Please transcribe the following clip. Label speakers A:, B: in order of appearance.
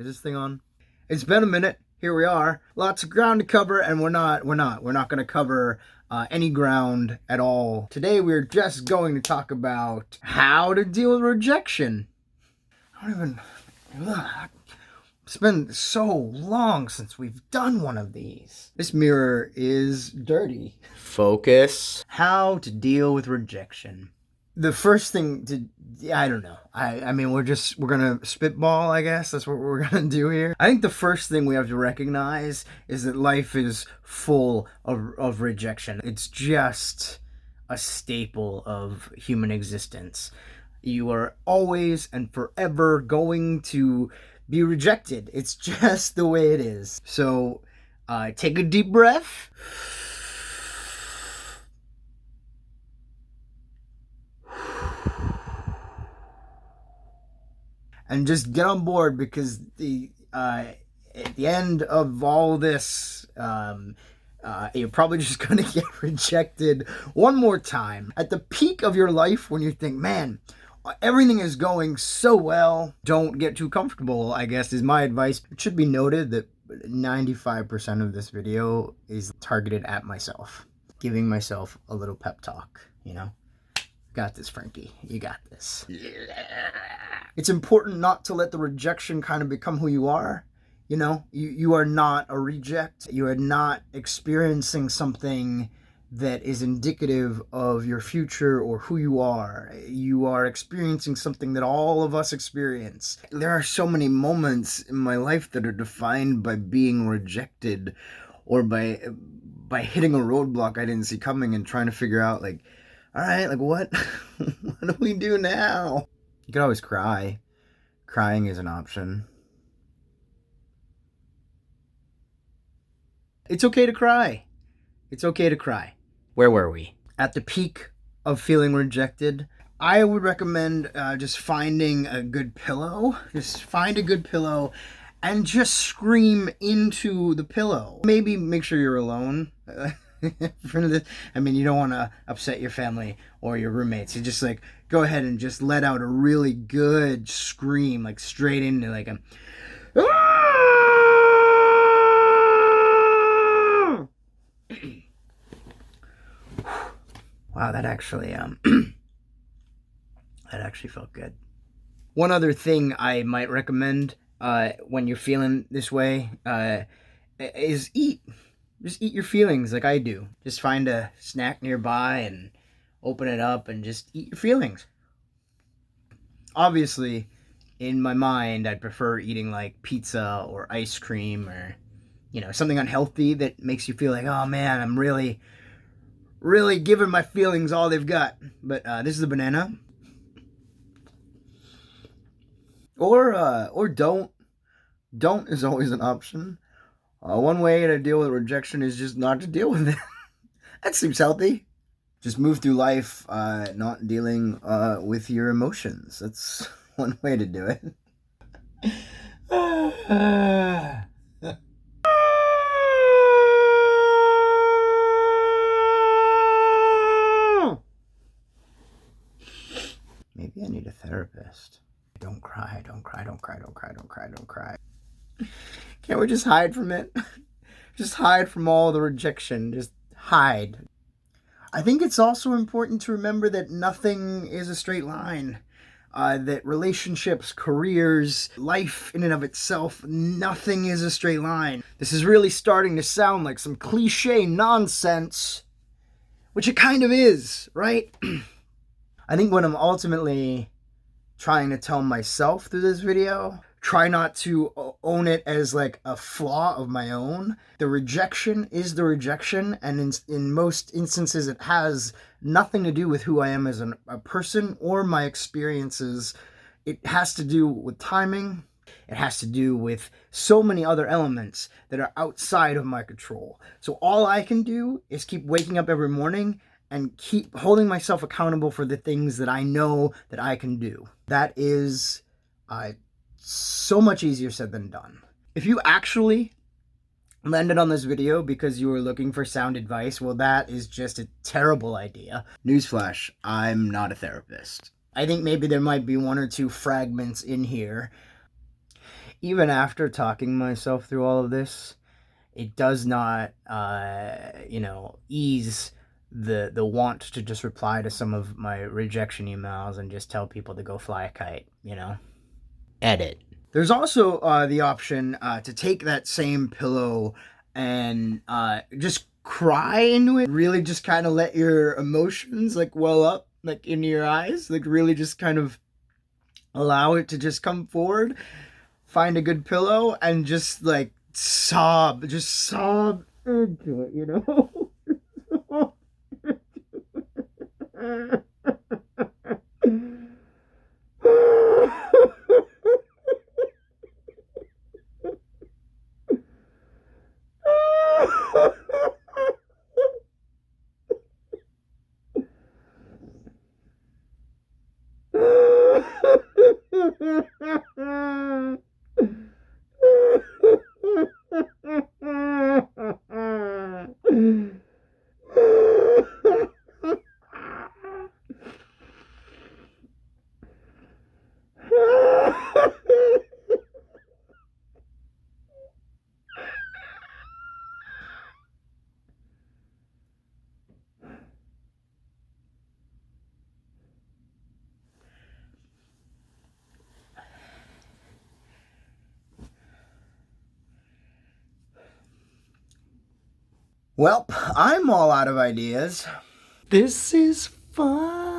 A: Is this thing on? It's been a minute. Here we are. Lots of ground to cover, and we're not going to cover any ground at all. Today we're just going to talk about how to deal with rejection. It's been so long since we've done one of these. This mirror is dirty. Focus. How to deal with rejection. The first thing I don't know. I mean, we're going to spitball, I guess. That's what we're going to do here. I think the first thing we have to recognize is that life is full of rejection. It's just a staple of human existence. You are always and forever going to be rejected. It's just the way it is. So take a deep breath. And just get on board, because at the end of all this, you're probably just going to get rejected one more time. At the peak of your life, when you think, man, everything is going so well, don't get too comfortable, I guess, is my advice. It should be noted that 95% of this video is targeted at myself, giving myself a little pep talk, you know? Got this, Frankie. You got this. Yeah. It's important not to let the rejection kind of become who you are. You know, you are not a reject. You are not experiencing something that is indicative of your future or who you are. You are experiencing something that all of us experience. There are so many moments in my life that are defined by being rejected, or by hitting a roadblock I didn't see coming and trying to figure out, like, all right, like what do we do now? You could always cry. Crying is an option. It's okay to cry. It's okay to cry. Where were we? At the peak of feeling rejected, I would recommend just finding a good pillow. Just find a good pillow and just scream into the pillow. Maybe make sure you're alone. I mean, you don't want to upset your family or your roommates. You just like go ahead and just let out a really good scream, like straight into like a wow, that actually felt good. One other thing I might recommend when you're feeling this way is eat. Just eat your feelings like I do. Just find a snack nearby and open it up and just eat your feelings. Obviously, in my mind, I'd prefer eating like pizza or ice cream, or, you know, something unhealthy that makes you feel like, oh man, I'm really, really giving my feelings all they've got. But this is a banana. Or don't. Don't is always an option. One way to deal with rejection is just not to deal with it. That seems healthy. Just move through life not dealing with your emotions. That's one way to do it. Maybe I need a therapist. Don't cry, don't cry, don't cry, don't cry, don't cry, don't cry. Can't we just hide from it? Just hide from all the rejection. Just hide. I think it's also important to remember that nothing is a straight line. That relationships, careers, life in and of itself, nothing is a straight line. This is really starting to sound like some cliche nonsense, which it kind of is, right? I think what I'm ultimately trying to tell myself through this video, try not to own it as like a flaw of my own. The rejection is the rejection, and in most instances it has nothing to do with who I am as a person or my experiences. It has to do with timing. It has to do with so many other elements that are outside of my control. So all I can do is keep waking up every morning and keep holding myself accountable for the things that I know that I can do. That is so much easier said than done. If you actually landed on this video because you were looking for sound advice, well, that is just a terrible idea. Newsflash, I'm not a therapist. I think maybe there might be one or two fragments in here. Even after talking myself through all of this, it does not, ease the want to just reply to some of my rejection emails and just tell people to go fly a kite. Edit. There's also the option to take that same pillow and just cry into it. Really just kind of let your emotions like well up like into your eyes. Like really just kind of allow it to just come forward. Find a good pillow and just like sob. Just sob into it. Well, I'm all out of ideas. This is fun.